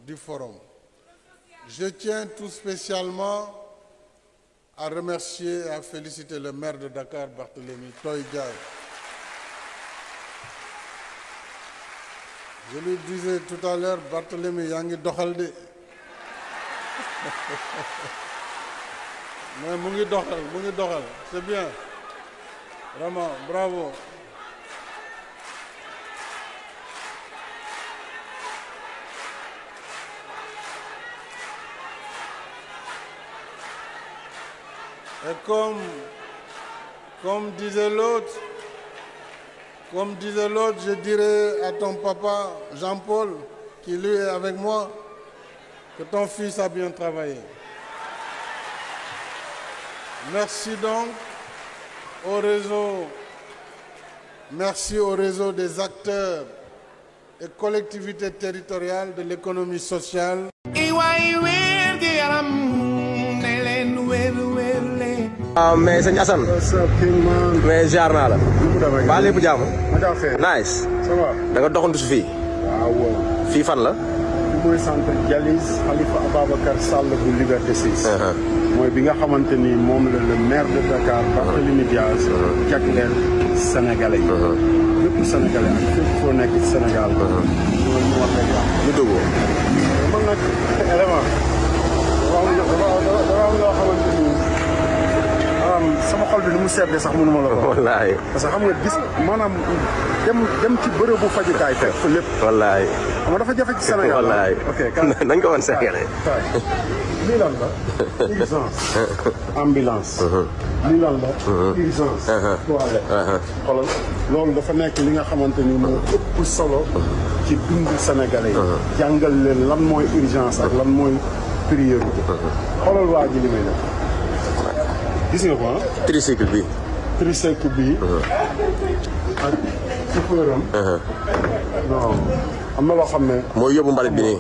du forum. Je tiens tout spécialement à remercier et à féliciter le maire de Dakar, Barthélémy Toye Dias. Je lui disais tout à l'heure, Barthélémy, yaa ngi doxal de. Mais mu ngi doxal, c'est bien. Vraiment, bravo. Et comme disait l'autre, je dirais à ton papa Jean-Paul, qui lui est avec moi, que ton fils a bien travaillé. Merci donc au réseau des acteurs et collectivités territoriales de l'économie sociale. Mais sëñ Assane. mais jaar naa la. ba lépp jàmm. nice. ça va. da nga doxantu si fii. waaw. fii fan la. fii mooy centre Dialyse Khalifa Ababacar Sall bu Liberté 6. mooy bi nga xamante ni moom la le maire de Dakar Barthélémy Dias jagleel Sénégalais yi. yëpp Sénégalais ak fépp foo nekk ci Sénégal. loolu ñu wax rek ñu dugg. man nag élément dafa am loo xamante ni sama xol bi ni mu seetlee sax mënuma la ko. wallaahi. parce que xam nga gis maanaam dem ci bërëbu fajukaay fekk fa lépp. wallaahi. xam nga dafa jafe ci Sénégal. wallaahi. ok nañ ko wan Sénégalais. lii lan la. urgence. ambulance. lii lan la. urgence. toilette. xoolal loolu dafa nekk li nga xamante ni moo ëpp solo. ci dundu Sénégalais yi. jàngal leen lan mooy urgence ak lan mooy priorité. xoolal waa ji li may def. gis nga ko ah. tricycle bi. tricycle bi. ak chauffeur am. non am na loo xam ne. mooy yóbbu mbalit bi nii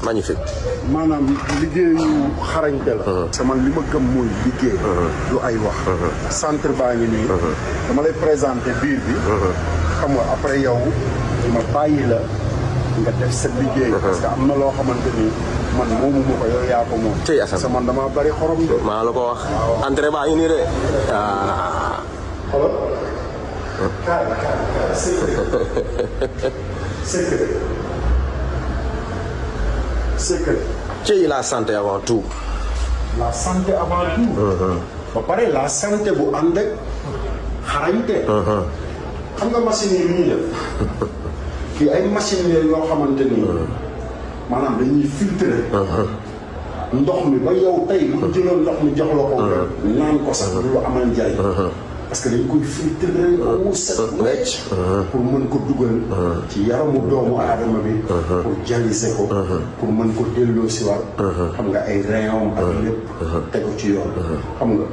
magnifique. maanaam liggéeyu xarañte la. parce que man li ma gëm mooy liggéey. lu ay wax. centre baa ngi nii. dama lay présenter biir bi. xam nga après yow ma bàyyi la nga def sa liggéey. parce que am na loo xamante ni. man moomu ma ko yow yaa ko moom. tey Assane parce que man damaa bari xorom de. maa la ko wax. entrée baa ngi nii de. xoolal. kaay secret. ci la santé avant tout. la santé avant tout. ba pare la santé bu ànd ak xarañte. xam nga machine yi ñuy def. fii ay machine yoo xamante ni. maanaam dañuy filtrer. ndox mi ba yow tey bu jëloon ndox mi jox la ko. naan ko sax du lu amal njariñ. parce que dañ koy filtrer ba mu set wecc. pour mën ko dugal. ci yaramu doomu aadama bi. pour dialyser ko. pour mën ko delloo si waat. xam nga ay rayon ak lépp. tegu ci yoon. xam nga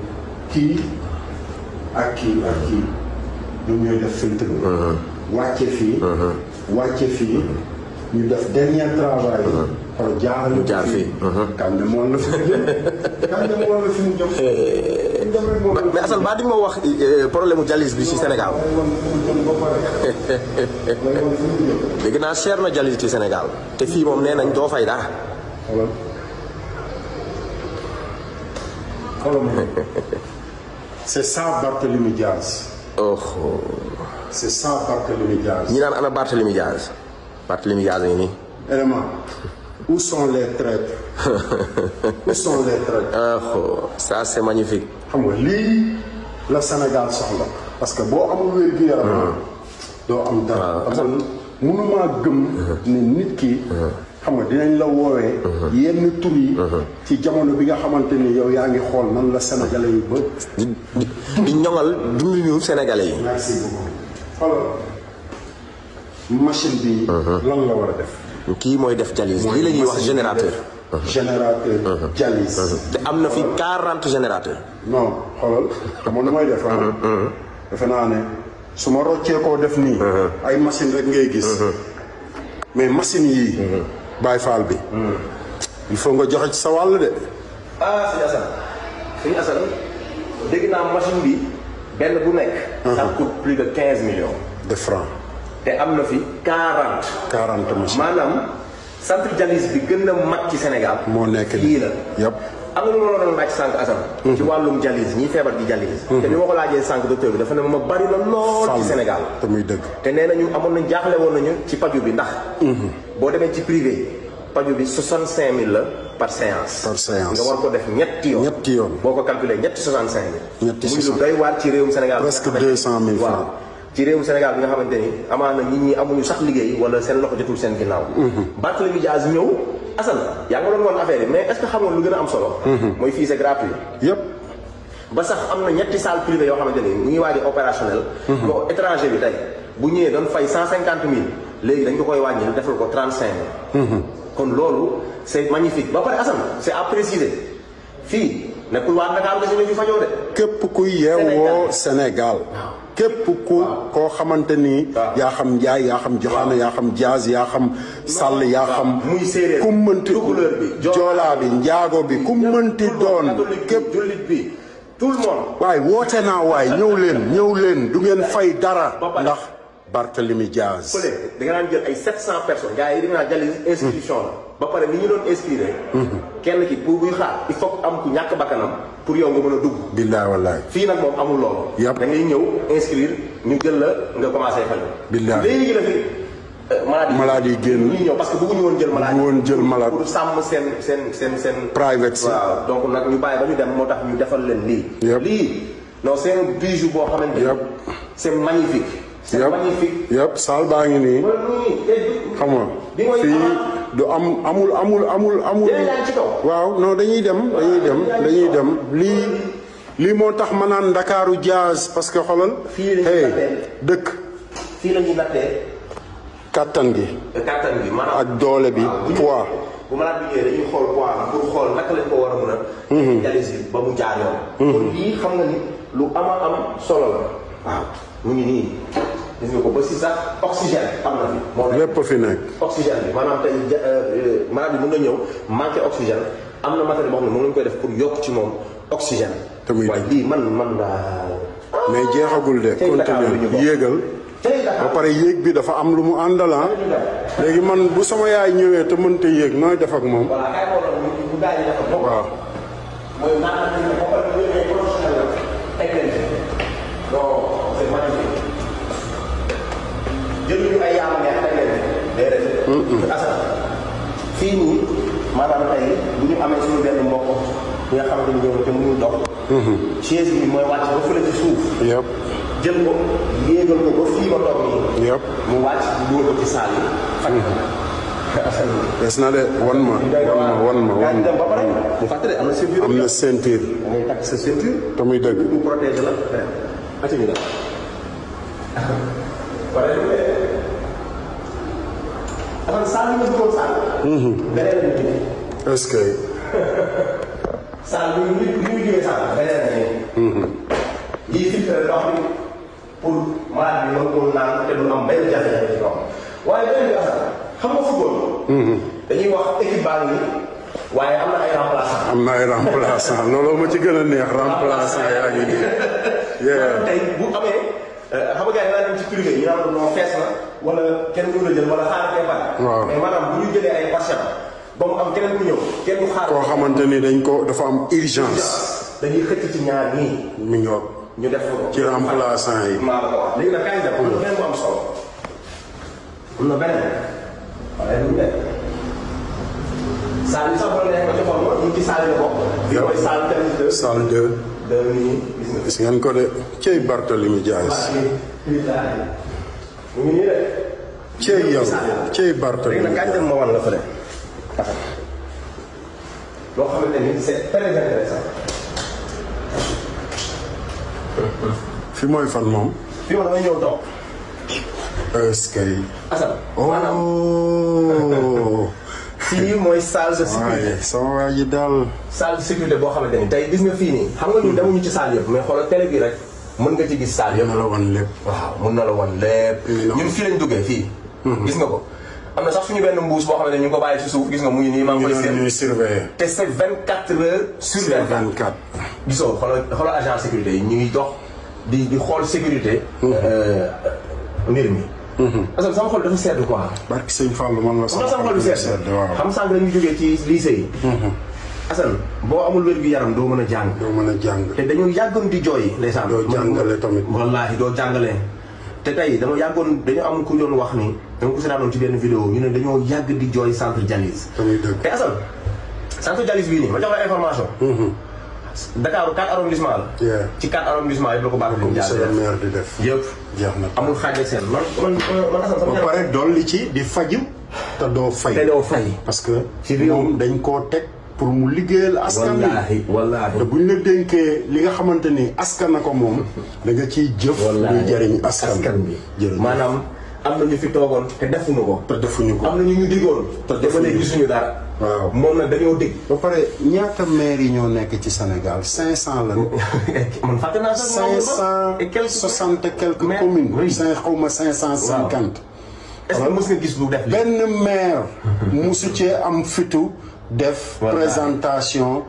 kii ak kii ñoom ñooy def filtre bi. wàcce fii. ñu def dernier travail. par jaar fii. kan de moom la fi mu jëm. mais Assane ba di ma wax problème mu dialyse bi ci Sénégal. léegi naa cher na dialyse ci Sénégal. te fii moom nee nañ doo fay dara. c'est ça Barthélémy Dias. oh. c'est ça Barthélémy Dias. ñi naan ana Barthélémy Dias. Barthélémy Dias a ngi nii. élément. où sont les traîtres. où sont les traîtres. oh ça c'est magnifique. xam nga lii la Sénégal soxla. parce que boo amul wér-gu-yaram. doo am dara. parce que mënumaa gëm. ne nit ki. xam nga dinañ la woowee. yenn tur yi. ci jamono bi nga xamante ni yow yaa ngi xool nan la Sénégalais yu ba. di ñoŋal dunduñu Sénégalais yi. merci beaucoup. alors machine bi. lan la war a def. kii mooy def dialyse lii la ñuy wax générateur. générateur dialyse. te am na fi 40 générateurs. non xoolal xam nga nu may def. defe naa ne su ma roccee koo def nii. ay machine rek ngay gis. mais machine yii. Baye Fall bi. il faut nga joxe ci sa wàll de. ah sëñ Assane dégg naa machine bi benn bu nekk. ça coûte plus de 15 millions. de francs. te am na fi 40. 40 machines maanaam centre dialyse bi gën a mag ci Sénégal. moo nekk fii la. yëpp. am na lu ma la doon laaj sànq Assane. ci wàllum dialyse ñiy feebar di dialyse. te bi ma ko laajee sànq docteur bi dafa ne ma bari na lool ci Sénégal. te muy dëgg. te nee nañu amoon nañ jaaxle woon nañu ci paju bi ndax. boo demee ci privé paju bi 65000 la par séance. par séance nga war ko def ñetti yoon. ñetti yoon boo ko calculé ñetti 65000. ñetti 60 muy lu doy waar ci réewum Sénégal. presque 200 000 francs. waaw ci réewum Sénégal bi nga xamante ni amaana nit ñi amuñu sax liggéey wala seen loxo jotul seen ginnaaw. Barthélémy Dias ñëw Assane yaa nga doon woon affaire yi mais est-ce que xam nga lu gën a am solo. mooy fii c'est gratuit. yëpp. ba sax am na ñetti salle privée yoo xamante ni mu ngi waaj a opérationnel. bon étranger bi tey bu ñëwee doon fay 150 000 léegi dañ ko koy wàññil defal ko 35 000. kon loolu c'est magnifique ba pare Assane c'est à préciser fii nekkul waa Dakar nga si ne fi fajoo de. képp ku yeewoo Sénégal. képp koo xamante ni. yaa xam Njaay yaa xam Joxaane yaa xam Jaaz yaa xam Sàll yaa xam. muy séeréer ku mënti tukulóor bi joolaa bi njaago bi ku mënti doon. képp jullit bi tout le monde. waaye woote naa waay ñëw leen du ngeen fay dara. ndax Barthélémy Dias. fële da nga daan jël ay 700 personnes gars yi dañu naan dialyse inscription la. ba pare ni ñu doon inscrire. kenn ki pour buy xaar il faut am ku ñàkk bakkanam pour yow nga mën a dugg. billaay wallaay. fii nag moom amul loolu. yëpp da ngay ñëw inscrire ñu jël la nga commencé faj. billaay léegi la fi. maladie yi génn ñuy ñëw parce que bëgguñu woon jël malade. bëgguñu woon jël malade pour sàmm seen. private si. waaw donc nag ñu bàyyi ba ñu dem moo tax ñu defal leen lii. lii non c'est un bijou boo xamante ni. c'est magnifique. c'est magnifique. yëpp saal baa ngi nii. xam nga fii du amul. waaw non dañuy dem lii moo tax ma naan Ndakaaru Dias parce que xoolal. fii la ñuy dëkk. fii la ñuy nattee. kattan gi. maanaam ak doole bi poids. bu malade bi ñëwee dañuy xool poids bi pour xool naka lañ ko war a mën a. dialyse bi ba mu jaar yoon. kon lii xam nga ni lu am solo la. waaw mu ngi nii. gis nga ko ba si sax oxygène am na fi. moo nekk lépp fi nekk. oxygène bi maanaam tey malade bi mën na ñëw manqué oxygène am na matériel boo xam ne moom lañ koy def pour yokk ci moom oxygène. te muy waaye lii man daal. mais jeexagul de. continuer yéegal. ba pare yéeg bi dafa am lu mu àndala léegi man bu sama yaay ñëwee te mënta yéeg nooy def ak moom. waaw. mooy maanaam ñu ne ba pare ñu ne professionnel la teg leen fi. non c'est magnifique. jëluñu ay yaama neex teg leen fi. déedéet. Assane fii nii maanaam tey bu ñu amee suñu benn mbokk bi nga xamante ni ñëw te mënul dox. chaise bi mooy wàcc ba fële ci suuf. yëpp. jël ko yéegal ko ba fii ba toog nii. yëpp. mu wàcc dugal ko ci saal yi. faj ko. des na de wan ma. dem ba pare mu fàttali am na ceinture. am na ceinture. da ngay takk sa ceinture. te muy dëgg. mu protéger la. ati ñu dem. pare dafa saal bi nga duggoon saal. beneen la ñu est-ce que. saal bi ñu jógee saal beneen la ñu. lii filtre ndox bi pour malade bi mën koo naan te du am benn jafe-jafe ci ndox waaye beneen bi xam nga football. dañuy wax équipe baa ngi waaye am na ay remplaçant. am na ay remplaçant looloo ma ci gën a neex remplaçant yaa ngi nii. tey bu amee xam nga gars yi daan dem ci privé ñu naan non fees na wala kenn mënu la jël wala xaaral kee bari. waaw mais maanaam bu ñu jëlee ay patients ba mu am keneen ku ñëw kenn du xaar. koo xamante ni dañ ko dafa am urgence. dañuy xëcc ci ñaar ñii. mi ngi ñu def ko ci remplaçant yi. maa la ko wax léegi nag kañ dem am na beneen bu am solo. am na beneen waaye du benn salle yi sax boo nee ko joxoon ma ñu ngi ci salle yi bokk. yow mooy salle tennis 2. salle 2. gis nga. gis ngeen ko de cey Barthélémy Dias. mu ngi nii de. cey yow cey Barthélémy. léegi nag kañ dem ma wan la fële. loo xamante ni c'est très intéressant. fi mooy fan moom. fi ma damay ñëw toog. est-ce que. Assane. maanaam. oh. fii mooy salle de sécurité. waaye sama waa ji daal. salle de sécurité boo xamante ni tey gis nga fii nii. xam nga ñun demuñu ci salle yëpp mais xoolal télé bi rek mën nga ci gis salle yëpp. mën na la wan lépp. waaw mën na la wan lépp. ñun fii lañ duggee fii. gis nga ko. am na sax suñu benn mbuus boo xamante ni ñu ngi ko bàyyi ci suuf gis nga mu ngi nii maa ngi koy ñuy surveiller. te c'est 24 heures sur 24. gisoo xoolal agent sécurité yi ñu ngi dox di xool sécurité. mbir mi parce que sama xol dafa sedd quoi. barki sëñ Fallou man la sama xol du sedd xam sànq dañuy jógee ci lycée yi. Assane boo amul wér gu yaram doo mën a jàng. doo mën a jàng. te dañoo yàggoon di jooy. ndeysaan doo jàngale tamit. wallaahi doo jàngale. te tey dañoo am ku doon wax ni dama ko seetaanoon ci benn vidéo ñu ne dañoo yàgg di jooy centre dialyse. tamit dëgg te Assane centre dialyse bii nii ma jox la information. Dakar 4 arrondissement la. ci 4 arrondissement yëpp la ko baax comme monsieur le maire di def. yëpp jeex na amul xaaj ak seen man Assane sama. ba pare dolli ci di faju te doo fay. parce que ci réew moom dañ koo teg pour mu liggéeyal askan wi. wallaahi te buñ la dénkee li nga xamante ni askan na ko moom da nga ciy jëf. luy jëriñ askan bi jërëjëf maanaam am na ñu fi toogoon te defuñu ko. am na ñu diggoon. te defuñu ko gisuñu dara. waaw moom nag dañoo dégg. ba pare ñaata maire yi ñoo nekk ci Sénégal 500 la. man fàtte naa sax 560 et quelques communes. xaw ma 550. est-ce que mës nga gis lu def benn maire musu cee am fitu def présentation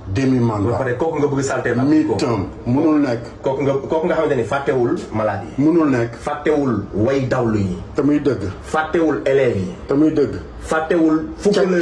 demi-mandat. ba pare kooku nga bëgg salté nag. mi-term munul nekk. kooku nga xamante ni fàttewul malade yi. munul nekk. fàttewul way dawlu yi. te muy dëgg. fàttewul élèves yi. te muy dëgg. fàttewul.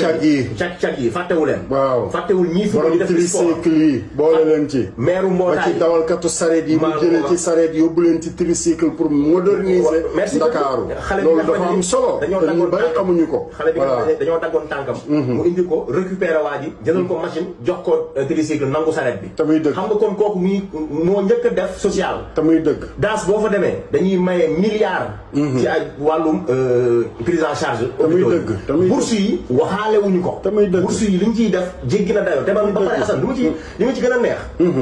cag yi cag yi fàttewu leen. waaw fàttewul ñii fu ñu def tricycle yi boole leen ci. meeru mbootaay ba ci dawalkatu sareet yi. mu jëlee ci sareet yóbbu leen ci tricycle pour moderniser. Ndakaaru loolu dafa am solo. te ñu bari xamuñu ko. xale bi dañoo daggoon tànkam. mu indi ko récupérer waa ji jëlal ko machine jox ko tricycle nangu sareet bi. te muy dëgg xam nga kon kooku moo njëkk a def social. te muy dëgg. daas boo fa demee dañuy maye milliards. ci ay wàllum prise en charge. te muy dëgg. bourse yi waxaale wuñu ko. tamit dëgg bourse yi li ñu ciy def jéggi na dayoo te ba pare Assane li ma ci gën a neex.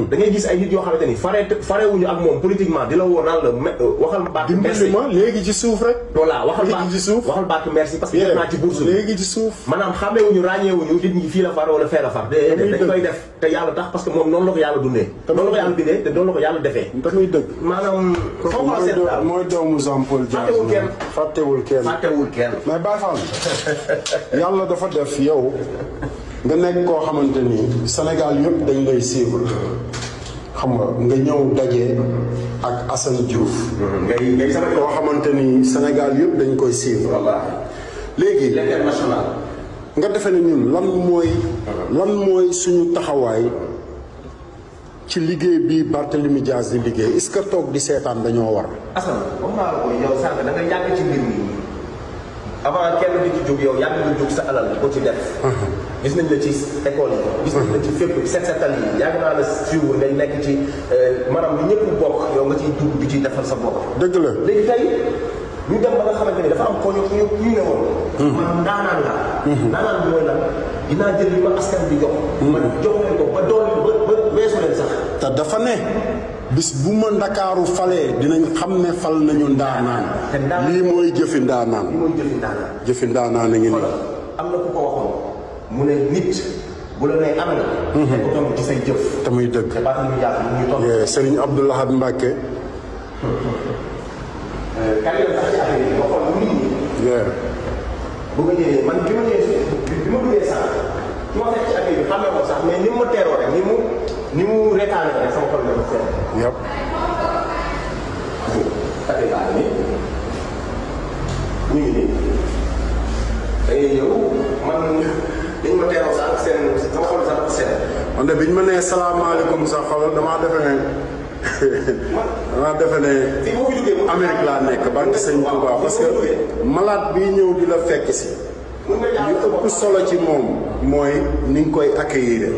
da ngay gis ay nit yoo xamante ni farewuñu ak moom politiquement di la woo naan la waxal baat merci. dimbali ma léegi ci suuf rek. voilà waxal baat merci parce que def naa ci bourse léegi ci suuf. maanaam xàmmeewuñu ràññeewuñu nit ñi fii la far wala fee la far. dañ koy def te yàlla tax parce que moom noonu la ko yàlla dundee. noonu la ko yàlla bindee te noonu la ko yàlla defee. tamit dëgg. maanaam mooy doomu Jean Paul Diaz. fàttewul kenn. mais Baye Fall yàlla dafa def yow nga nekk koo xamante ni Sénégal yëpp dañ lay suivre xam nga ñëw daje ak Assane Diouf. ngay sama koo xamante ni Sénégal yëpp dañ koy suivre. léegi l'international. nga defe ne ñun lan mooy suñu taxawaay ci liggéey bi Barthélémy Dias di liggéey est-ce que toog di seetaan dañoo war. Assane comme naa la ko yow sànq da nga yàgg ci mbir mi avant kenn di ci jóg yow yàgg nga jóg sa alal ko ci def. gis nañ la ci école yi. gis nañ la ci fépp setal yi yàgg naa la suivre ngay nekk ci maanaam lu ñëpp bokk yow nga ciy dugg di ciy defal sa bopp. dëgg la léegi tey ñu dem ba nga xamante ni dafa am ko ñu ne woon. maanaam ndaanaan la. ndaanaan bi mooy lan dinaa jël li ma askan bi jox. ma jox leen ko ba doon ba weesu leen sax. te dafa ne bis bu ma Ndakaaru falee dinañ xam ne fal nañu ndaanaan. lii mooy jëfi ndaanaan. jëfi ndaanaan a ngi nii. am na ku ko waxoon mu ne nit bu la nee am na. te ko tomb ci say jëf. te muy dëgg. te baax nañu jàpp ñu toll. Serigne Abdou Lahad Mbacké. kañ la sax ci affaire yi ma xool nit ñi. bu nga ñëwee man bi ma duggee sax su ma fekk ci affaire bi xamee ko sax mais ni mu ma teeroo rek ni mu retaane rek sama xol la seet. yëpp. affaire baa ngi nii ñu ngi nii da ngay ñëw man dañu ma teeroo sax seen sama xol sax seet. man de biñ ma nee salaamaaleykum sax xoolal damaa defe ne. Amérique laa nekk barke Sëñ Touba parce que malade bi ñëw di la fekk si li ëpp solo ci moom mooy ni nga koy accueillir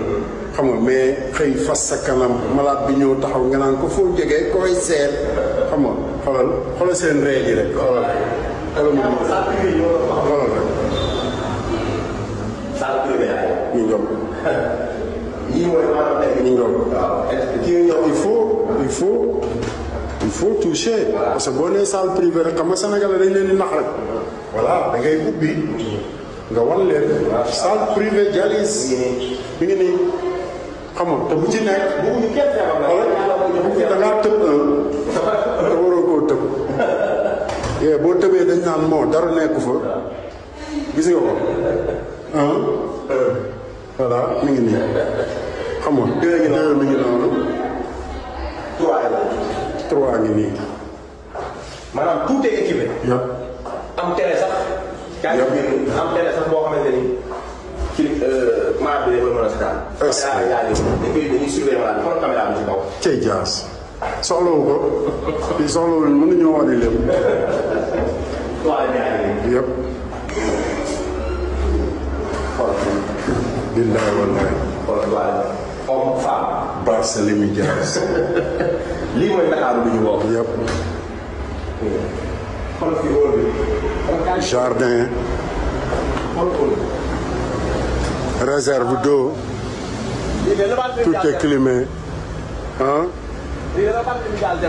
xam nga mais xëy fas sa kanam malade bi ñëw taxaw nga naan ko foo jógee koy seet xam nga xoolal seen ree ji rek xoolal rek ñu ngom il faut toucher parce que boo nee salle privée rek xam nga Sénégalais dañ leen di nax rek voilà da ngay ubbi nga wan leen salle privée dialyse mi ngi nii xam nga te bu ci nekk da ngaa tëb te waroo koo tëb boo tëbee dañ naan moo dara nekku fa gis nga ko voilà mi ngi nii xam nga deux mi ngi noonu trois ngi nii maanaam tout est équipé. caay bi am benn sax boo xamante ni ci maa bi koy mën a seetaan. est-ce que dañuy surveiller malade xool caméra bi ci kaw. cey jaas soxlawu ko fii soxlawul mën nañoo wane lépp. yëpp. billahi wallahi. homme femme. Barthélémy Dias. lii mooy Ndakaaru bi ñu woo. yëpp. xool fi wóor bi. jardin. réserve d'eau. tout est climé. ah.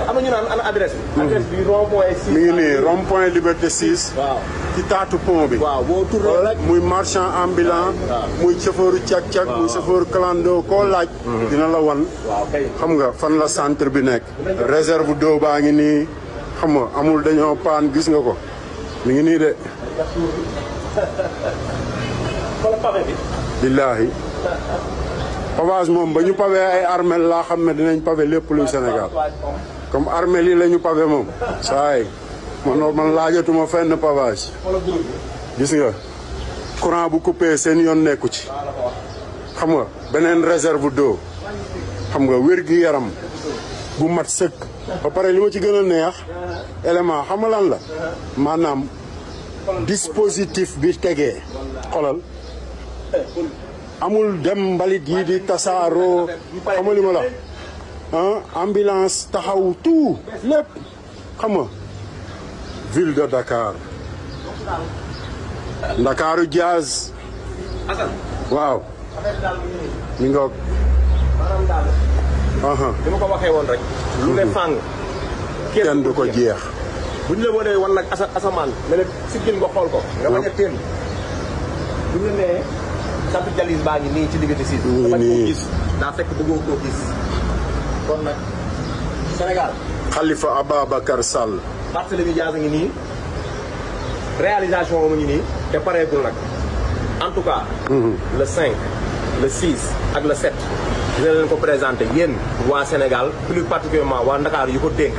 am na ñu naan ana adresse bi. adresse bi rond-point 6. mi ngi nii rond-point Liberté 6. waaw ci taatu pont bi. waaw boo tourné rek. muy marchand ambulant. muy chauffeur cak-cak. muy chauffeur clando koo laaj. dina la wan. waaw kay. xam nga fan la centre bi nekk. réserve d'eau baa ngi nii xam nga amul dañoo paan gis nga ko mi ngi nii de. billaahi. pavage moom ba ñu pavé ay armel laa xam ne dinañ pavé lépp luy Sénégal comme armel yi la ñu pavé moom saay man laajatuma fenn pavage gis nga courant bu coupé seen yoon nekku ci xam nga beneen réserve d'eau xam nga wér-gi-yaram bu mat sëkk ba pare li ma ci gën a neex élément xam nga lan la maanaam dispositif bi tegee xolal amul dem mbalit yi di tasaaroo xam nga li ma la ambulance taxaw tout lépp xam nga ville de Dakar Ndakaaru Diaz waaw mi ngoog li ma ko waxee woon rek lu ne fàng kenn du ko jeex bu ñu la wanee wan nag asamaan ne la siggil nga xool ko nga bañ a téen bu ñu nee sant jalis baa ngi nii ci diggante si nga bañ koo gis daa fekk bëggoo koo gis kon nag Sénégal Khalifa Ababacar Sall Barthélémy Dias a ngi nii réalisation mu ngi nii te pareegul nag en tout cas le 5 le 6 ak le 7 dina leen ko présenté yéen waa Sénégal plus particulièrement waa Ndakaaru yu ko dénk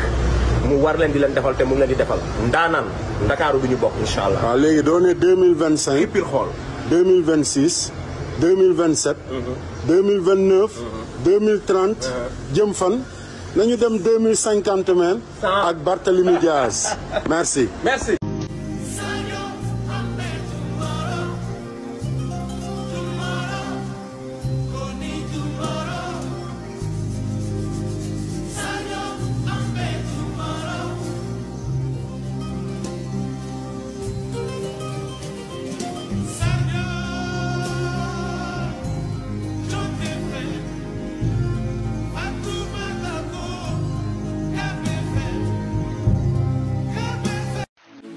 mu war leen di leen defal te mu ngi leen di defal ndaanaan Ndakaaru du ñu bokk incha allah. waaw léegi doo ne 2025 pire xool 2026 2027 2029 2030 jëm fan nañu dem 2050 men ak Barthélémy Dias merci merci.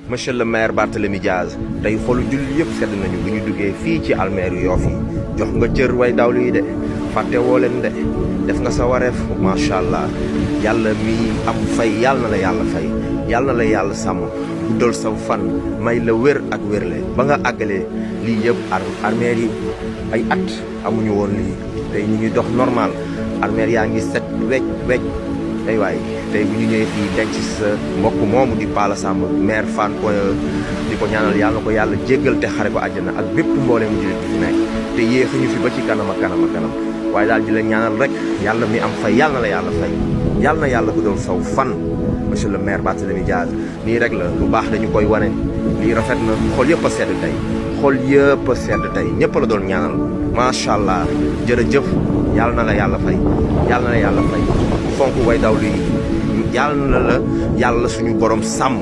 monsieur le maire Barthélémy Dias tey xolu julli yëpp sedd nañu bu ñu duggee fii ci almeeru Yoff yi jox nga cër way dawlu yi de fàtte woo leen de def nga sa wareef macha allah yàlla mi am fay yàlla na la yàlla fay yàlla na la yàlla sàmm guddal sa fan may la wér ak wérle ba nga àggalee lii yëpp armeer yi ay at amuñu woon lii tey ñu ngi dox normal armeer yaa ngi set wecc ay waay tey bu ñu ñëwee fii denc sa mbokk moomu di Pala Samb maire Fann Point E di ko ñaanal yàlla na ko yàlla jéggal te xare ko àjjana ak bépp mbooleem jullit bi fi nekk te yéexuñu fi ba ci kanam a kanam waaye daal di la ñaanal rek yàlla mi am fay yàlla na la yàlla fay yàlla na yàlla guddal saw fan monsieur le maire Barthélémy Dias nii rek la lu baax dañu koy wane lii rafet na xol yëpp a sedd tey xol yëpp a sedd tey ñëpp la doon ñaanal macha allah jërëjëf yàlla na la yàlla fay yàlla na la yàlla fay fonk way daw lii yàlla na la yàlla suñu borom sàmm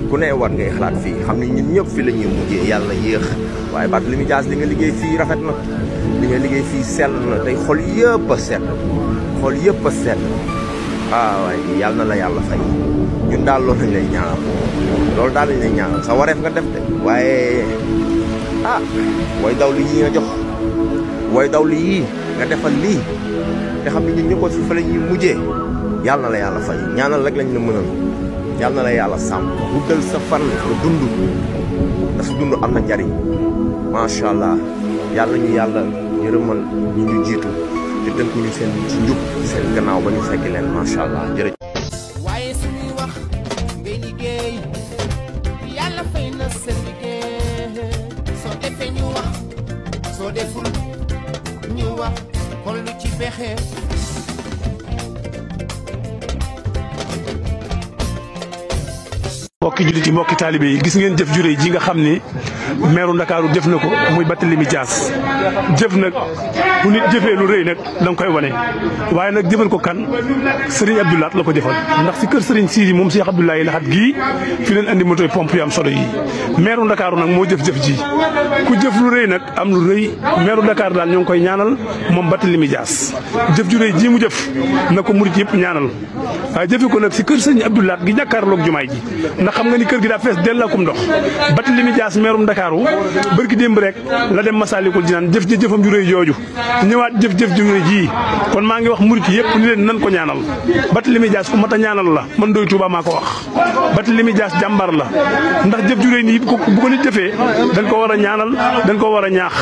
ku ne war ngay xalaat fii xam ne ñun ñëpp fi la ñuy mujjee yàlla yéex waaye Barthélémy Dias li nga liggéey fii rafet na li nga liggéey fii sell na tey xol yëpp a sedd xol yëpp a sedd waaye yàlla na la yàlla fay ñun daal loolu lañ lay ñaanal loolu daal lañ lay ñaanal sa wareef nga def de waaye way daw li yi nga jox way daw li yii nga defal lii te xam ne ñun ñëpp fi fa la ñuy mujjee yàlla na la yàlla fay ñaanal rek lañ la mënal yàlla na la yàlla sàmm guddal sa fan nga dund ndax sa dund am na njariñ macha allah yàlla ñu yàlla yërëmal ñu ñu jiitu te tënku ñu seen ci njub seen gannaaw ba ñu fekki leen macha allah jërëjëf. waaye suñuy wax ngay liggéey yàlla fay na seen liggéey ko deful ñu wax kon lu ci pexe mbokki jullit yi mbokki taalibe yi gis ngeen jëf ju réy ji nga xam ni meeru Ndakaaru jëf na ko muy Barthélémy Dias jëf nag bu nit jëfee lu rëy nag da nga koy wane waaye nag jëfal ko kan Serigne Abdou Lahad la ko jëfal ndax si kër Serigne Sidi moom Cheikh Abdoulaye Lahad gii fi leen andi motoy pompe yu am solo yi meeru Ndakaaru nag moo jëf-jëf ji ku jëf lu rëy nag am lu rëy meeru Ndakaaru daal ñoo ngi koy ñaanal moom Barthélémy Dias jëf ju rëy ji mu jëf na ko murit yëpp ñaanal waaye jëfe ko nag si kër Serigne Abdou Lahad gi jàkkaarloog jumaay ji xam nga ni kër gi daa fees dell akum ndox Barthélémy Dias meerum Ndakaaru bërki démb rek la dem Masaalikul Jinaan jëf jëfam ju rëy jooju ñëwaat jëf ju rëy ji kon maa ngi wax murit yëpp ni leen nan ko ñaanal Barthélémy Dias ku mat a ñaanal la man doy Tuuba maa ko wax Barthélémy Dias jàmbar la ndax jëf ju rëy nii bu ko nit jëfee dañ ko war a ñaanal dañ ko war a ñaax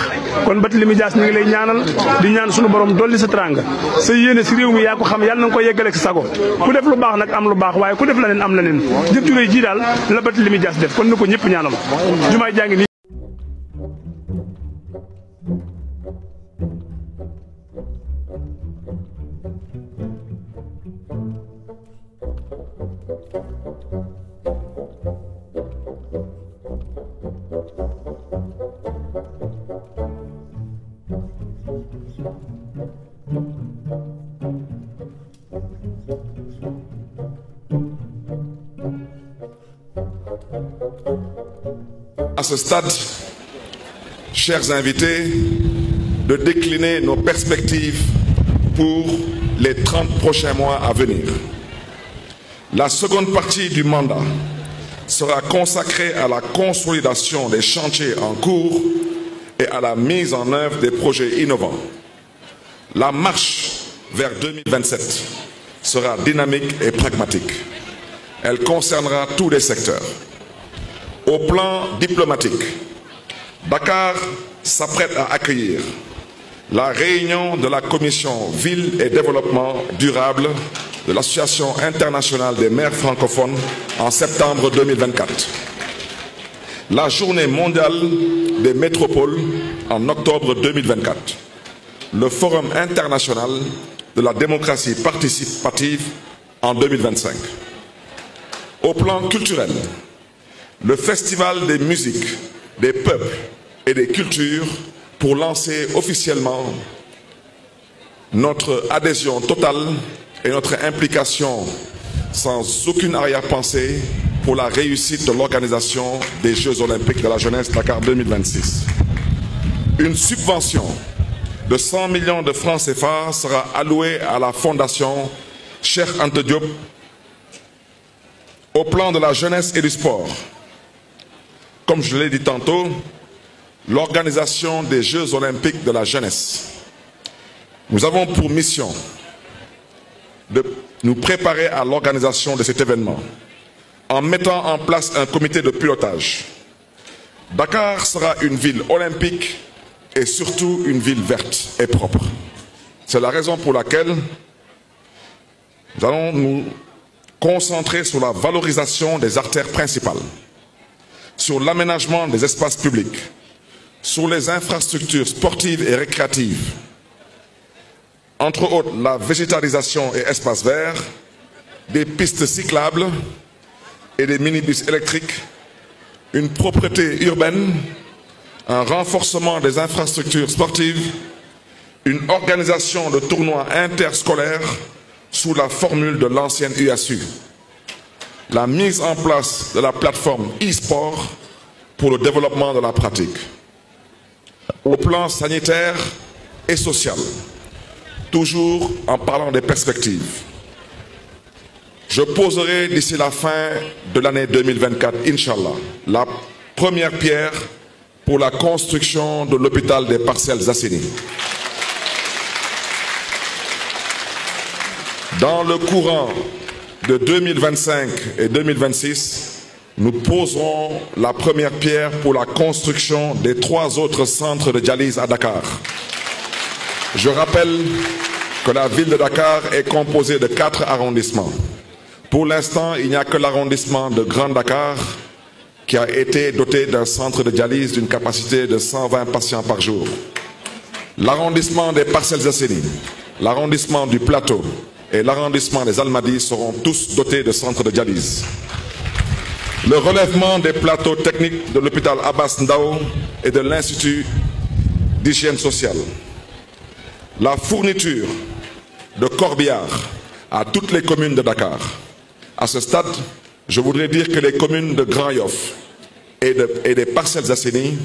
kon Barthélémy Dias ñu ngi lay ñaanal di ñaan suñu borom dolli sa teraanga sa yéene si réew mi yaa ko xam yàlla na nga ko yeggaleeg sa sago ku def lu baax nag am lu baax waaye ku def leneen am leneen jëf ju rëy ji daal la Barthélémy Dias def kon na ko ñëpp ñaanal jumaay jàngi nii À ce stade, chers invités, de décliner nos perspectives pour les 30 prochains mois à venir. La seconde partie du mandat sera consacrée à la consolidation des chantiers en cours et à la mise en œuvre des projets innovants. La marche vers 2027 sera dynamique et pragmatique. Elle concernera tous les secteurs. Au plan diplomatique, Dakar s'apprête à accueillir la réunion de la Commission Ville et Développement Durable de l'Association internationale des maires francophones en septembre 2024. La Journée mondiale des métropoles en octobre 2024. Le Forum international de la démocratie participative en 2025. Au plan culturel, le Festival des musiques, des peuples et des cultures pour lancer officiellement notre adhésion totale et notre implication sans aucune arrière-pensée pour la réussite de l'organisation des Jeux Olympiques de la jeunesse Dakar 2026. Une subvention de 100 millions de francs CFA sera allouée à la Fondation Cheikh Anta Diop au plan de la jeunesse et du sport. Comme je l'ai dit tantôt, l'organisation des Jeux Olympiques de la jeunesse. Nous avons pour mission de nous préparer à l'organisation de cet événement en mettant en place un comité de pilotage. Dakar sera une ville olympique et surtout une ville verte et propre. C'est la raison pour laquelle nous allons nous concentrer sur la valorisation des artères principales, sur l'aménagement des espaces publics, sur les infrastructures sportives et récréatives, entre autres la végétalisation et espaces verts, des pistes cyclables et des minibus électriques, une propreté urbaine, un renforcement des infrastructures sportives, une organisation de tournois interscolaires sous la formule de l'ancienne USU, la mise en place de la plateforme e-sport pour le développement de la pratique. Au plan sanitaire et social, toujours en parlant des perspectives, je poserai d'ici la fin de l'année 2024, Inch'Allah, la première pierre pour la construction de l'hôpital des Parcelles Assainies. Dans le courant de 2025 et 2026, nous poserons la première pierre pour la construction des 3 autres centres de dialyse à Dakar. Je rappelle que la ville de Dakar est composée de 4 arrondissements. Pour l'instant, il n'y a que l'arrondissement de Grand Dakar qui a été doté d'un centre de dialyse d'une capacité de 120 patients par jour. l'arrondissement des Parcelles Assainies, l'arrondissement du Plateau et l'arrondissement des Almadies seront tous dotés de centres de dialyse. Le relèvement des plateaux techniques de l'hôpital Abbas Ndao et de l'Institut d'hygiène sociale. La fourniture de corbillards à toutes les communes de Dakar. À ce stade, je voudrais dire que les communes de Grand Yoff et des Parcelles Assainies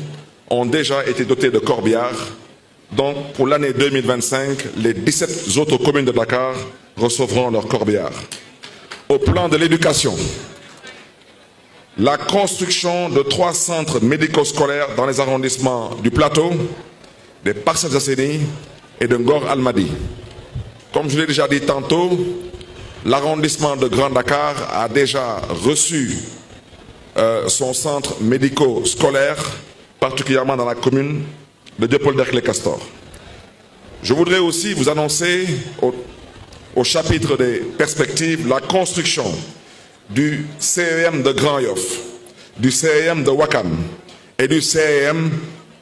ont déjà été dotées de corbillards. Donc, pour l'année 2025, les 17 autres communes de Dakar recevront leurs corbillards. Au plan de l'éducation, la construction de 3 centres médico-scolaires dans les arrondissements du Plateau, des Parcelles Assainies et de Ngor Almadi. Comme je l'ai déjà dit tantôt, l'arrondissement de Grand Dakar a déjà reçu son centre médico-scolaire, particulièrement dans la commune de Dieuppeul-Derklé-Castor. Je voudrais aussi vous annoncer au chapitre des perspectives la construction du CEM de Grand Yoff, du CEM de Ouakam et du CEM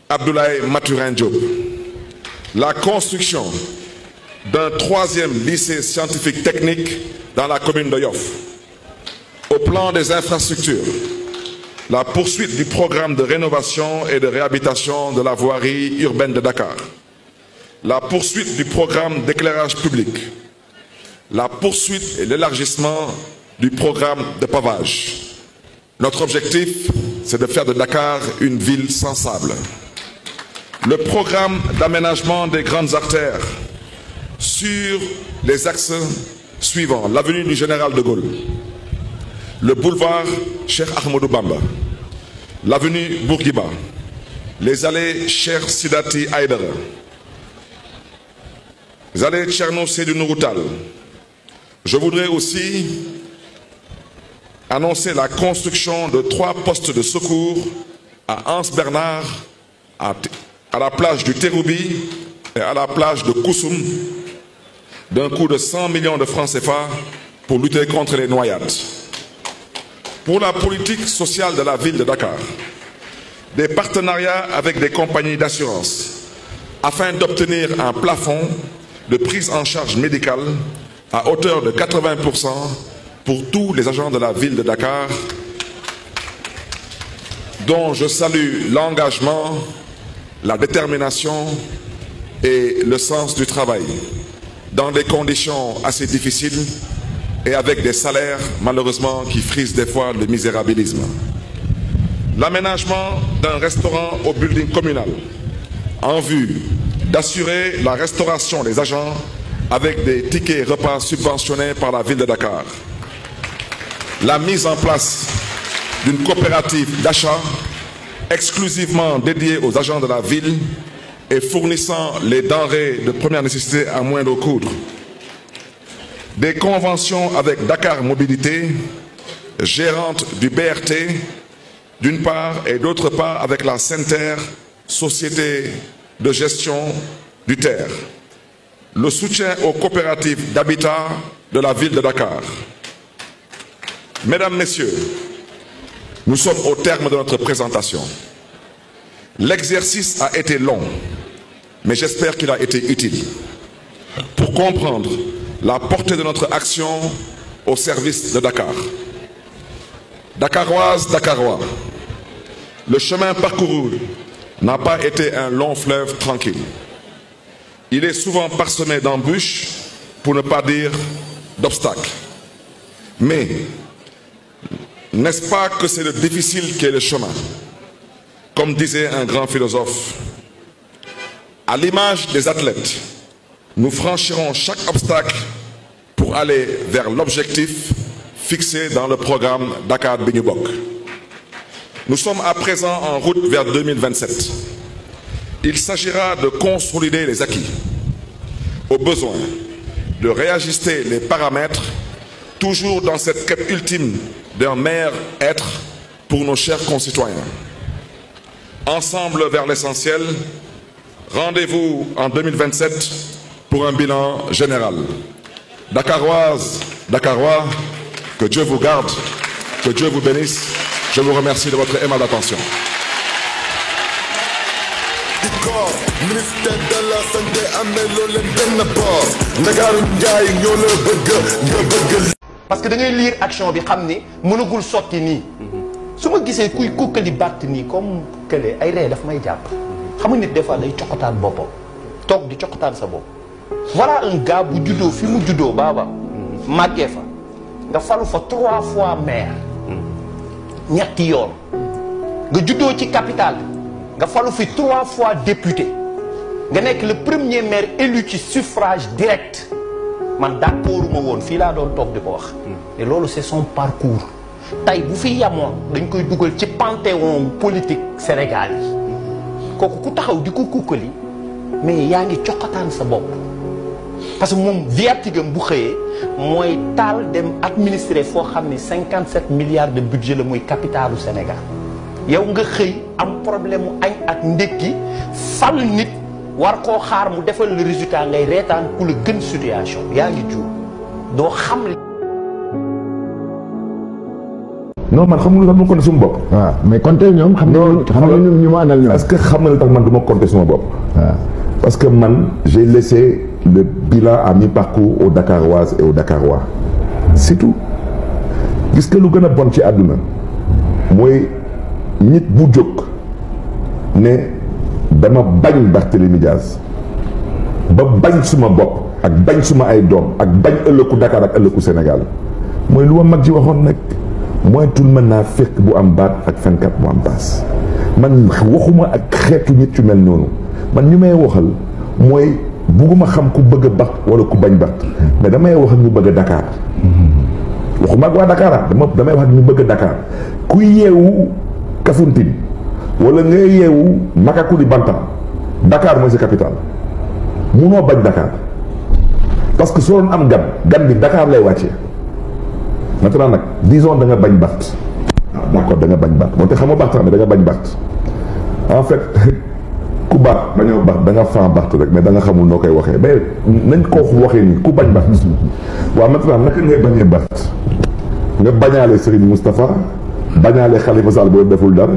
Abdoulaye Mathurin Diop. La construction d'un 3e lycée scientifique technique dans la commune de Yoff. Au plan des infrastructures, la poursuite du programme de rénovation et de réhabilitation de la voirie urbaine de Dakar. La poursuite du programme d'éclairage public. La poursuite et l'élargissement du programme de pavage. Notre objectif, c'est de faire de Dakar une ville sans sable. Le programme d'aménagement des grandes artères sur les axes suivants. L'avenue du Général de Gaulle, le boulevard Cheikh Ahmadou Bamba, l'avenue Bourguiba, les allées Cheikh Sidati Haïdara, les allées Tcherno Sédou Nourou Tall. Je voudrais aussi annoncer la construction de 3 postes de secours à Anse-Bernard, à la plage du Terroubi et à la plage de Koussoum, d'un coût de 100 millions de francs CFA pour lutter contre les noyades. Pour la politique sociale de la ville de Dakar, des partenariats avec des compagnies d'assurance afin d'obtenir un plafond de prise en charge médicale à hauteur de 80% pour tous les agents de la ville de Dakar, dont je salue l'engagement, la détermination et le sens du travail, dans des conditions assez difficiles et avec des salaires malheureusement qui frisent des fois le misérabilisme. L'aménagement d'un restaurant au building communal en vue d'assurer la restauration des agents avec des tickets repas subventionnés par la ville de Dakar. La mise en place d'une coopérative d'achat exclusivement dédiée aux agents de la ville et fournissant les denrées de première nécessité à moindre coût. Des conventions avec Dakar Mobilité, gérante du BRT, d'une part, et d'autre part avec la Center, société de gestion du terre. Le soutien aux coopératives d'habitat de la ville de Dakar. Mesdames, Messieurs, nous sommes au terme de notre présentation. L'exercice a été long, mais j'espère qu'il a été utile pour comprendre la portée de notre action au service de Dakar. Dakaroises, Dakarois, le chemin parcouru n'a pas été un long fleuve tranquille. Il est souvent parsemé d'embûches, pour ne pas dire d'obstacles. Mais n'est-ce pas que c'est le difficile qui est le chemin? Comme disait un grand philosophe, à l'image des athlètes, nous franchirons chaque obstacle pour aller vers l'objectif fixé dans le programme Dakar Bignubok. Nous sommes à présent en route vers 2027. Il s'agira de consolider les acquis, au besoin de réajuster les paramètres, toujours dans cette quête ultime d'un meilleur être pour nos chers concitoyens. Ensemble vers l'essentiel, rendez-vous en 2027 pour un bilan général. Dakaroises, Dakarois, que Dieu vous garde, que Dieu vous bénisse. Je vous remercie de votre aimable attention. ministère de la santé amee loo leen benn boor Ndakaaru njaay ñoo la bëgg nga bëgg. parce que da ngay lire action bi xam ni mënagul sotti nii su ma gisee kuy kukkali bàtt nii comme kële ay ree daf may jàpp xam nga nit des fois day coqataan boppam toog di coqataan sa bopp. voilà un gars bu juddoo fi mu juddoo baaba màggee fa nga falu fa 3 fois maire ñetti yoon nga juddoo ci capitale nga falu fi 3 fois député nga nekk le premier maire élu ci suffrage direct man d'accorduma woon fii laa doon toog di ko wax te loolu c'est son parcours tey bu fi yamoon dañ koy dugal ci panthéon politique Sénégal yi kooku ku taxaw di ko kukkali mais yaa ngi coqataan sa bopp parce que moom viatigam bu xëyee mooy taal dem administrer foo xam ne 57 milliards de budget la muy capitalu Sénégal yow nga xëy am problème mu añ ak ndékki fal nit war koo xaar mu defal le résultat ngay reetaan ku la gën situation yaa ngi juum doo xam. non man xamul lan ma compter suma bopp. waaw mais compter ñoom xam nga ñu ma àndal ñoom. est-ce que xam nga lu tax man du ma compter suma bopp. waaw parce que man j'ai laissé le bilan à mi-parcours aux Dakaroises et aux Dakarois c'est tout gis nga lu gën a bon ci àdduna mooy nit bu jóg ne dama bañ Barthélémy Dias ba bañ suma bopp ak bañ suma ay doom ak bañ ëllëgu Dakar ak ëllëgu Sénégal mooy lu ma mag ji waxoon nag mooy tul mën naa fekk bu am baat ak fenkat bu am baas man waxuma ak xeetu nit yu mel noonu man ñu may waxal mooy bugguma xam ku bëgg a Bart wala ku bañ Bart mais damay wax ak ñu bëgg a Dakar waxuma ak waa Dakar damay wax ak ñu bëgg a Dakar ku yeewu Kafountine wala nga yeewu Makakuli Bantam Dakar mooy sa capitale munoo bañ Dakar parce que soo doon am gan bi Dakar lay wàccee maintenant nag disons da nga bañ Bart d'accord da nga bañ Bart moo te xam nga Bart mais da nga bañ Bart en fait ku baax bañoo Bart da nga fan Bart rek mais da nga xamul noo koy waxee mais nañ ko waxee nii ku bañ Bart waaw maintenant naka ngay bañee Bart nga bañaale Serigne Moustapha bañaale Khalifa Sall boo deful dara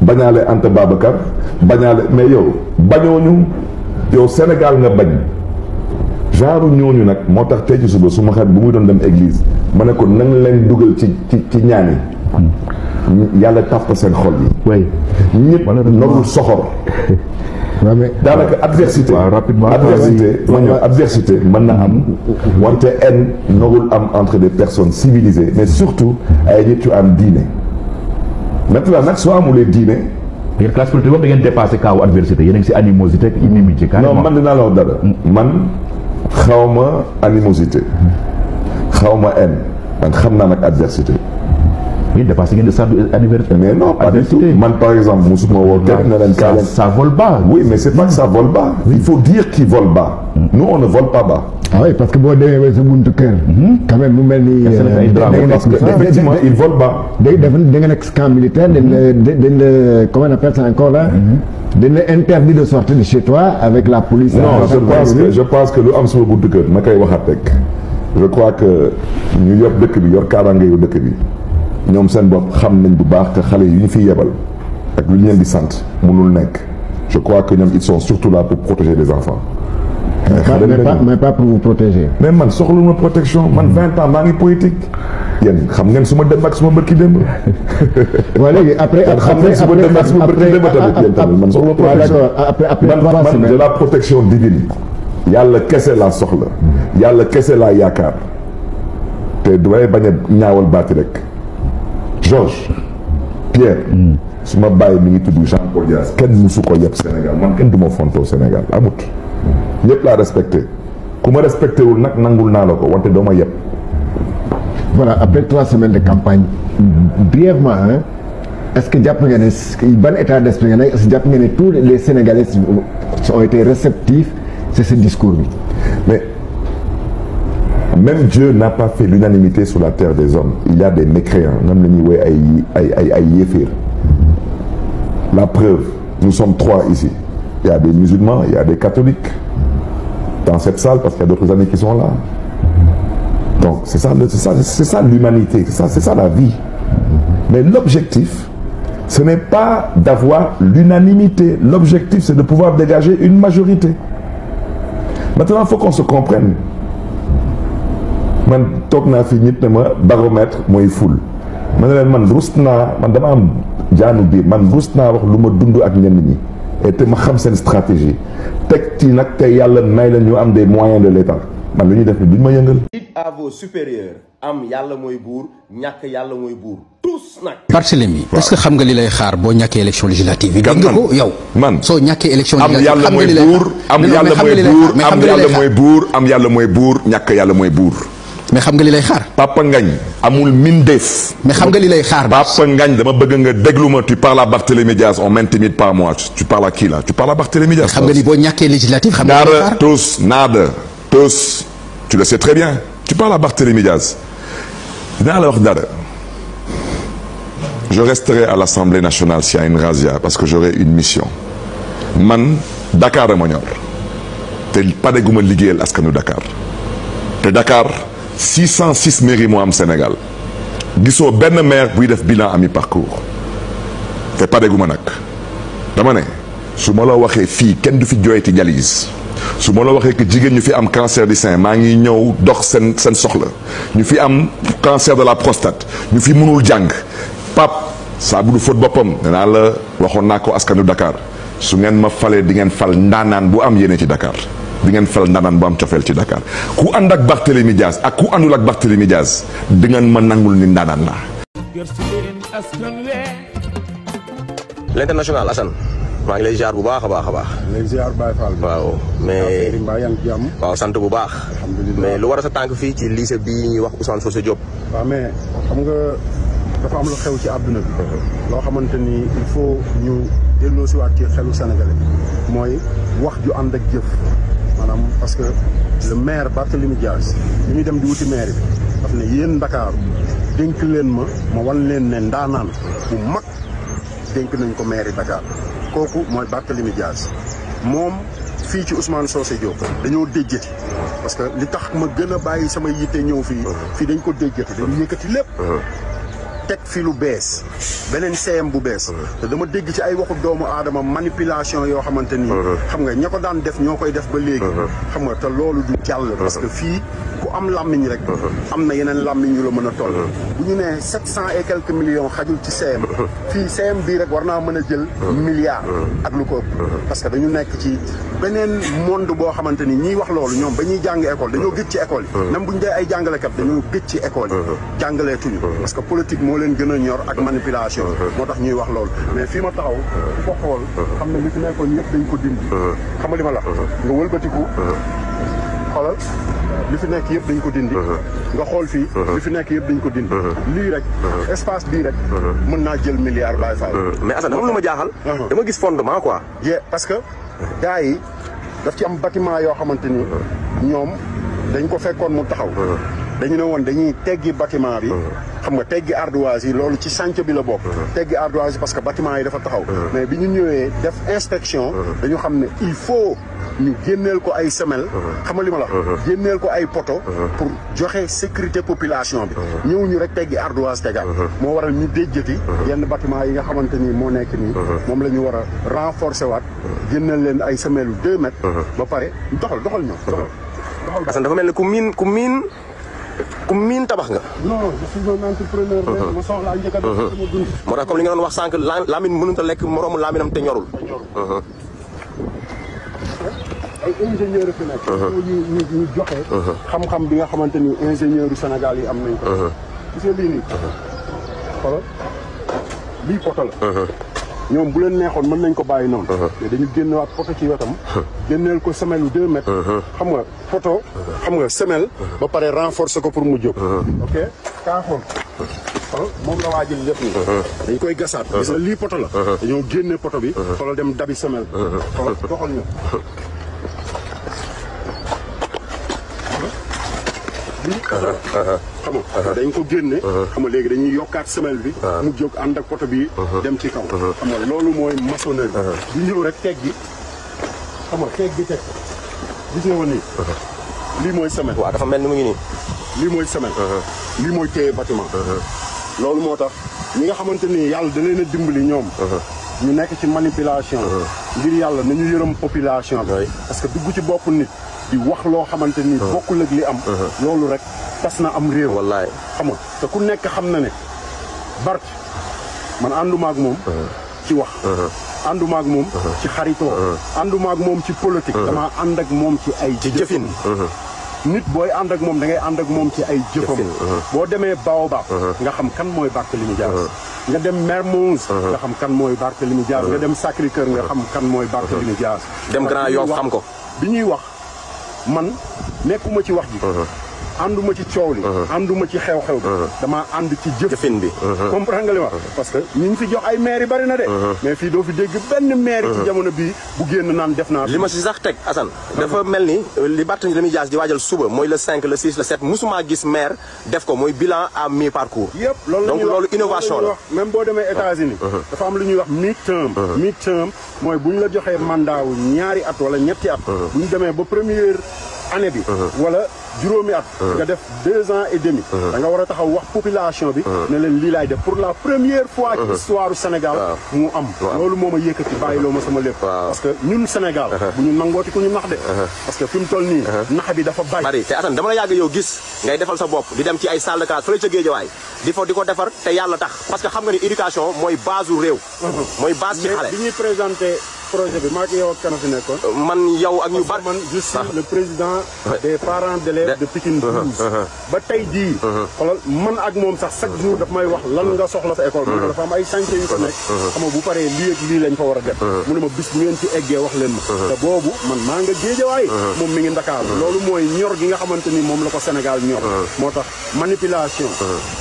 bañaale Anta Babacar bañaale mais yow bañooñu yow Sénégal nga bañ genre ñooñu nag moo tax tey ci suba su ma xarit bu muy doon dem église ma ne ko nañ leen dugal ci ñaan yi yàlla taf ko seen xol yi. oui ñëpp nogul soxor. waaw mais daanaka adversité. waaw rapidement adversité ma ñëw adversité mën na am. wante haine nogul am entre des personnes civilisées mais surtout ay nit yu am diine. maintenant nag soo amulee diine. yéen classe politique boobu da ngeen dépassé kaawu adversité yéen a ngi si animosité ak inimitié. carrément non man dinaa la wax dara. man xawma animosité. xawma haine man xam naa nag adversité. oui dépassé ngeen de ça anniversaire. mais non pas du tout man par exemple musuma woo kenn ne leen kaa leen. ça vole bas. oui mais c'est pas que ça vole bas. il faut dire qu'il vole bas. nous on ne vole pas bas. ah oui parce que boo demee ba sa buntu kër. quand même mu mel ni. parce que effectivement il vole bas. da nga nekk camp militaire dañ la comment on appelle ça encore là. dañ la interdit de sortir de chez toi avec la police. non je pense que lu am sama buntu kër ma koy waxaat rek. je crois que ñu yor dëkk bi yor kaaraange yu dëkk bi. ñoom seen bopp xam nañ bu baax que xale yi ñu fi yebal ak lu ñu leen di sant mënul nekk je crois que ñoom ils sont surtout là pour protéger les enfants. mais pas pour vous protéger. mais man soxla ma protection man 20 ans maa ngi politique. yéen xam ngeen su ma dem ak su ma bërki démb. waaw léegi après xam ngeen su ma dem ak su ma bërki démb tamit yéen tamit man soxla protection. man de la protection divine. yàlla kese laa soxla. yàlla kese laa yaakaar. te damay bañ a ñaawal baati rek. Georges Pierre su ma bàyyi mi ngi tudd Jean Paul Dias kenn musu ko yëpp Sénégal man kenn du ma fontoo Sénégal amut ñëpp laa respecté ku ma respecté wul nag nangul naa la ko wante doo ma yëpp. voilà après 3 semaines de campagne brièvement est-ce que jàpp nga ne ban état d'esprit nga ne est-ce que jàpp nga ne tous les Sénégalais ont été réceptifs c'est ce discours bi. mais même Dieu n'a pas fait l'unanimité sur la terre des hommes. Il y a des mécréants. ay yéeféer. La preuve, nous sommes 3 ici. Il y a des musulmans, il y a des catholiques dans cette salle parce qu'il y a d'autres amis qui sont là. Donc c'est ça l'humanité, c'est ça la vie. Mais l'objectif, Ce n'est pas d'avoir l'unanimité. L'objectif, c'est de pouvoir dégager une majorité. Maintenant, il faut qu'on se comprenne. Man toog naa fi nit ne ma baromètre mooy ful. ma ne leen man rus naa man dama am jaanu biir man rus naa wax lu ma dund ak ñenn ñi et te ma xam seen stratégie teg ci nag te yàlla may la ñu am des moyens de l'État man lu ñuy def ni duñ ma yëngal. dites à vos supérieurs am yàlla mooy buur ñàkk yàlla mooy buur tous nag. Barthélémy est-ce que xam nga li lay xaar boo ñàkkee élection législative yi. dégg nga ko yow. man soo ñàkkee élection législative am yàlla mooy buur am yàlla mooy buur am yàlla mooy buur am yàlla mooy buur ñàkk yàlla mooy buur. mais xam nga li lay xaar. Papa Ngagne amul mindeef. mais xam nga li lay xaar. Papa Ngagne dama bëgg nga déglu ma tu parles à Barthélémy Diaz on m'intimide par moi tu parles à qui là tu parles à Barthélémy Diaz. xam nga ni boo ñàkkee législative xam nga li lay xaar. tous tu le sais très bien tu parles à Barthélémy Diaz dinaa la wax dara je resterai à l'Assemblée nationale s'il y a une razzia parce que j'aurai une mission man Dakar dama ñor te pas de guma liggéeyal askanu Dakar te Dakar 606 mairies moo am Sénégal gisoo benn maire buy def bilan à mi-parcours te pas de guma nag dama ne su ma la waxee fii kenn du fi jooyti dialyse su ma la waxee que jigéen ñu fi am cancer du sein maa ngi ñëw dox seen soxla ñu fi am cancer de la prostate ñu fi mënul jàng pap saa bu du fóot boppam danaa la waxoon naa ko askanu Dakar su ngeen ma falee di ngeen fal ndaanaan bu am yéene ci Dakar di ngeen fal ndaanaan bu am cofeel ci Dakar ku ànd ak Barthélémy Diaz ak ku àndul ak Barthélémy Diaz di ngeen ma nangul ni ndaanaan la. L'international Assane maa ngi lay ziar bu baax a baax a baax. lay ziar Baye Fall. waaw mais waaw sant bu baax. mais lu war a sa tànk fii ci lycée bii ñuy wax Ousmane Socé Diop. waaw mais xam nga dafa am lu xew ci àdduna bi. loo xamante ni il faut ñu delloosiwaat ci xelu Sénégalais mooy wax ju ànd ak jëf maanaam parce que le maire Barthélémy Diaz bi ñuy dem di wuti maire bi daf ne yéen Ndakaaru dénk leen ma wan leen ne ndaanaan bu mag dénk nañ ko maire Dakar. kooku mooy Barthélémy Diaz moom fii ci Ousmane Socé Diop dañoo déjjati parce que li tax ma gën a bàyyi sama yitte ñëw fii dañ ko déjjati dañu yëkkati lépp teg fi lu bees beneen CM bu bees te dama dégg ci ay waxu doomu aadama manipulation yoo xamante ni xam nga ña ko daan def ñoo koy def ba léegi xam nga te loolu du jàll parce que fii ku am làmmiñ rek am na yeneen làmmiñ yu la mën a toll bu ñu nee 700 et quelques millions xajul ci CM fii CM bii rek war naa mën a jël milliard ak lu ko ëpp parce que dañu nekk ci beneen monde boo xamante ni ñiy wax loolu ñoom ba ñuy jàng école dañoo gëj ci école yi même bu ñu dee ay jàngalekat dañoo gëj ci école yi jàngaleetuñu parce que politique moo leen gën a ñor ak manipulation moo tax ñuy wax loolu mais fii ma taxaw ku ko xool xam ne li fi nekkoon yëpp dañ ko dindi xam nga li ma la nga wëlbatiku xoolal li fi nekk yëpp dañ ko dindi nga xool fii li fi nekk yëpp dañ ko dindi lii rek espace bii rek mën naa jël milliard Baye Fall mais Assane dama lu ma jaaxal dama gis fondement quoi parce que gars yi daf ci am bâtiment yoo xamante ni ñoom dañ ko fekkoon mu taxaw dañu ne woon dañuy teggi bâtiment bi xam nga teggi ardoise yi loolu ci chantier bi la bokk teggi ardoise yi parce que bâtiment yi dafa taxaw mais bi ñu ñëwee def inspection dañu xam ne il faut ñu génneel ko ay semelle xam nga li ma la génneel ko ay poto pour joxe sécurité population bi ñëwuñu rek teggi ardoise tegal moo waral ñu déjjati yenn bâtiment yi nga xamante ni moo nekk nii moom la ñu war a renforcer waat génneel leen ay semelle yu 2 mètres ba pare doxal ñëw doxal Assane dafa mel ni ku miin tabax nga. non je suis un entrepreneur. ma soxlaa njëkk a def sama dund. moo tax comme li nga doon wax sànq Lamine mënut a lekk moroomu Laminam te ñorul. ay ingénieurs yu fi nekk. ñu joxe. xam-xam bi nga xamante ni ingénieurs yu Sénégal yi am nañ ko. gis nga lii nii. xoolal lii poto la. ñoom bu leen neexoon mën nañ ko bàyyi noonu. mais dañu génnewaat poto ci wetam. génneel ko semelle yu 2 mètres. xam nga poto. xam nga semelle. ba pare renforcer ko pour mu jóg. ok kaafoon. moom la waa jël lépp nii. dañ koy gasaat. gis nga lii poto la. dañoo génne poto bi. xoolal dem dabi semelle. xoolal doxal ñu. xam nga dañ ko génne. xam nga léegi dañuy yokkaat semelle bi. mu jóg ànd ak poto bi. dem ci kaw. xam nga loolu mooy maçonnerie. du ñëw rek teg gi. xam nga teg gi teg. gis nga woon nii. lii mooy semelle. waaw dafa mel ni mu ngi nii. lii mooy semelle. lii mooy téye bâtiment. loolu moo tax ñi nga xamante ni yàlla da leen a dimbali ñoom. ñu nekk ci manipulation. ngir yàlla nañu yërëm population bi. parce que dugg ci bopp nit di wax loo xamante ni bokkul ak li am. loolu rek tas na am réew. wallaay xam nga te ku nekk xam na ne Bart man ànduma ak moom. ci wax. ànduma ak moom ci xaritoo. ànduma ak moom ci politique. damaa ànd ak moom ci ay jëfin. nit booy ànd ak moom da ngay ànd ak moom ci ay jëfam. boo demee Baobab nga xam kan mooy Barthélémy Dias. nga dem Mermoz nga xam kan mooy Barthélémy Dias. nga dem Sacré-Cœur nga xam kan mooy Barthélémy Dias. dem Grand Yoff xam ko. bi ñuy wax man nekkuma ci wax ji. ànduma ci coow li. ànduma ci xew-xew bi. damaa ànd ci jëfin bi. comprendre nga li wax parce que ñu ngi fi jox ay maire yi bari na de. mais fii doo fi dégg benn maire ci jamono bii bu génn naan def naa. li ma si sax teg Assane. dafa mel ni li Barthélémy Dias di waajal suba mooy le 5 le 6 le 7 musuma gis maire def ko mooy bilan à mi-parcours. yëpp loolu la ñuy wax donc loolu innovation la. même boo demee États-Unis dafa am lu ñuy wax mid-term. mid-term mooy bu ñu la joxee mandat wu ñaari at wala ñetti at. bu ñu demee ba première année bi. wala juróomi at. nga def 2 ans et demi. da nga war a taxaw wax population bi. ne leen lii laay def pour la première fois ci histoire du Sénégal. mu am loolu moo ma yëkkati bàyyiloo ma sama lépp. parce que ñun Sénégal. bu ñu nangooti ku ñu nax de. parce que fi mu toll nii. nax bi dafa bari. te Assane dama la yàgg yow gis ngay defal sa bopp di dem ci ay salle de classe fële ca Géejawaay di ko defar te yàlla tax parce que xam nga ni éducation mooy base u réew. mooy base ci xale. bi ñuy présenté projet bi maa ngi yow ak kan fi nekkoon. man yow ak ñu bari. man je suis le président des parents d'élèves de Pikine 12. ba tey jii. xoolal man ak moom sax chaque jour daf may wax lan nga soxla sa école. mu dafa am ay chantier yu ko nekk. xam nga bu paree lii ak lii lañ fa war a def. mu ne ma bis bu ngeen ci eggee wax leen ma. te boobu man maa nga Géejawaay. moom mi ngi Ndakaaru. loolu mooy ñor gi nga xamante ni moom la ko Sénégal ñor. moo tax manipulation.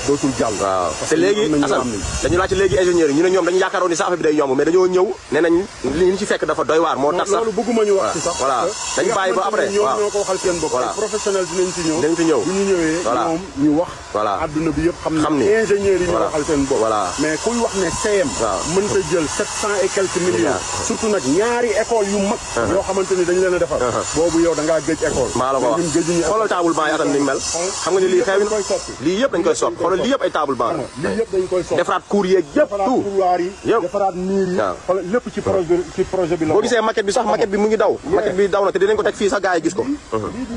dootul jàll. waaw te léegi Assane dañu laajte léegi ingénieurs yi ñu ne ñoom dañu yaakaaroon ni sa affaire bi day yomb mais dañoo ñëw nee nañ li ñu ci fekk dafa doy waar moo tax sax loolu bëgguma ñu wax ci sax. voilà dañu bàyyi ba après ñoom ñoo ko waxal seen bopp. ay professionnel dinañ ci ñëw. bu ñu ñëwee ñoom ñu wax. adduna bi yëpp xam ne ingénieurs yi ñu waxal seen bopp. mais kuy wax ne CM. mën ta jël 700 et quelques millions. surtout nag ñaari école yu mag. yoo xamante ni dañu leen a defar. boobu yow da ngaa gëj école. maa la ko wax xoolal table banc yi Assane ni mel. xam nga ni lii xew lii yëpp dañ koy soppi xoolal lii yëpp ay table banc. lii yëpp dañ koy soppi defaraat cour yeeg yëpp tout couloir yi defaraat miir yi. xoolal lépp ci projet bi la. boo gisee maquette bi sax maquette bi mu ngi daw. maquette bi daw na te dinañ ko teg fii sax gars yi gis ko. lii du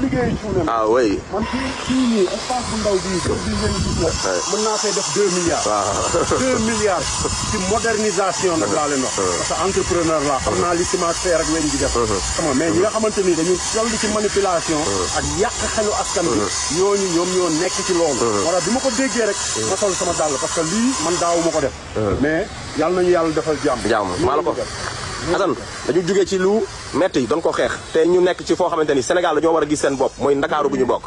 liggéeyu cuune. ah oui. man fii nii espace bu ndaw bii ngeen gis na mën naa fay def 2 milliards. 2 milliards ci modernisation nag laa leen wax. parce que entrepreneur laa xam naa li ciment fer ak weñ di def. xam nga mais ñi nga xamante ni dañu toll ci manipulation. ak yàq xelu askan bi. ñoom ñoo nekk ci loolu. wala bi ma ko déggee rek. ma sol sama dàll parce que lii man daawu ma ko def. mais yàlla nañu yàlla defal jàmm. maa la ko Assane dañu jógee ci lu metti doon ko xeex te ñu nekk ci foo xamante ni Sénégal dañoo war a gis seen bopp mooy Ndakaaru bu ñu bokk.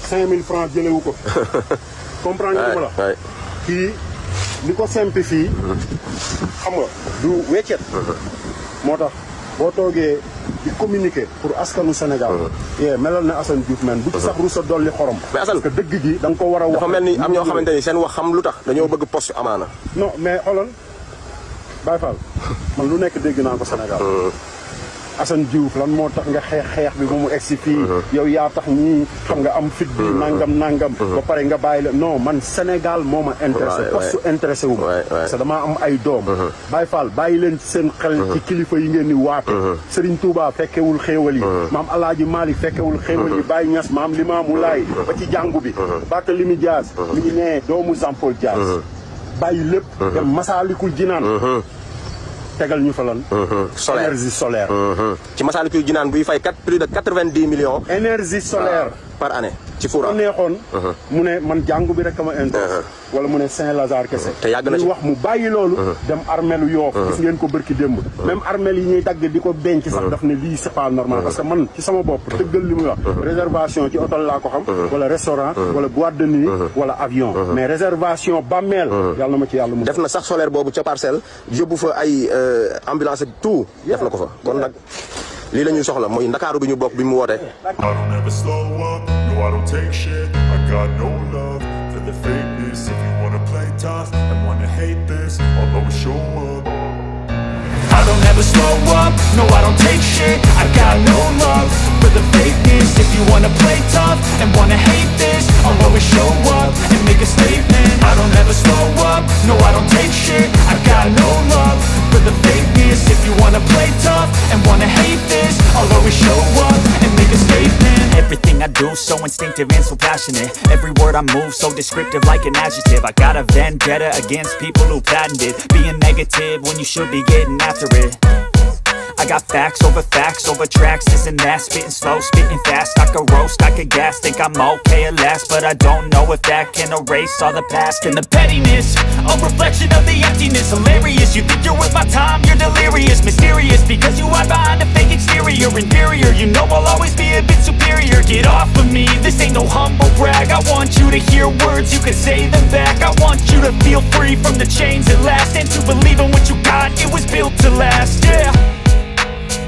5000 francs jëlewu ko fi. comprendre nga la. kii li ko sempi fii. xam nga du weccet. moo tax boo toogee di communiquer pour askanu Sénégal. melal na Assane Diouf men bu ci sax rusa dolli xorom. mais Assane parce que dëgg gi da nga ko war a wax. dafa mel ni am ñoo xamante ni seen wax xam lu tax dañoo bëgg poste amaana. non mais xoolal Baye Fall man lu nekk dégg naa ko Sénégal. Assane Diouf lan moo tax nga xeex bi ba mu egsi fii. yow yaa tax ñii xam nga am fit bi nangam. ba pare nga bàyyi la non man Sénégal moo ma intéressé. poste intéressé wu ma. parce que damaa am ay doom. Baye Fall bàyyi leen seen xel ci kilifa yi ngeen di waate. Serigne Touba fekkewul xéewal yi. maam El Hadj Malick fekkewul xéewal yi. Baye Niass maam Limamou Laye ba ci jàngu bi. Barthélémy Dias mi ngi nee doomu Jean Paul Dias. bàyyi lépp. dem Masaalikul Jinaan. tegal ñu fa lan. énergie solaire. ci Masaalikul Jinaan buy fay plus de 90 millions. énergie solaire. par année ci courant. bu neexoon. mu ne man jàngu bi rek ma intéressé. wala mu ne Saint-Lazare kese. te yàgg na ci ñu wax mu bàyyi loolu. dem armelu Yoof. gis ngeen ko bërki démb. même armel yi ñuy dagg di ko denc sax daf ne lii c'est pas normal. parce que man ci sama bopp tëggal li muy wax. réservation ci hôtel laa ko xam. wala restaurant. wala boîte de nuit. wala avion. mais réservation bàmmeel. yàlla na ma ci yàlla mu. def na sax solaire boobu ca parcelle yóbbu fa ay ambulance ak tout def na ko fa kon nag lii la ñuy soxla mooy Ndakaaru bi ñu bokk bi mu woote. I don't take shit, I got no love for the fakeness. If you wanna play tough and wanna hate this, I'll always show up. I don't ever slow up, no I don't take shit. I got no love for the fakeness. If you wanna play tough and wanna hate this, I'll always show up and make make a statement. I don't ever slow up, no I don't take shit. I've got no love for the fakeness. If you wanna play tough and wanna hate this, I'll always show up and make a statement. Everything I do so instinctive and so passionate. Every word I move so descriptive like an adjective. I got a vendetta against people who patented being negative when you should be getting after it. I got facts over tracks, this and that. Spitting slow, spitting fast, I could roast, I could gas. Think I'm okay at last, but I don't know if that can erase all the past. And the pettiness, a reflection of the emptiness. Hilarious, you think you're worth my time, you're delirious. Mysterious, because you hide behind a fake exterior. Inferior, you know I'll always be a bit superior. Get off of me, this ain't no humble brag. I want you to hear words, you can say them back. I want you to feel free from the chains at last, and to believe in what you got, it was built to last, yeah.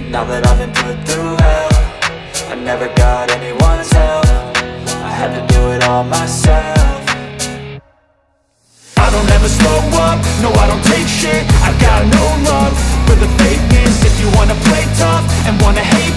Now that I've been put through hell, I never got anyone's help. I had to do it all myself. I don't ever slow up, no I don't take shit. I've got no love for the fakeness. If you wanna play tough and wanna hate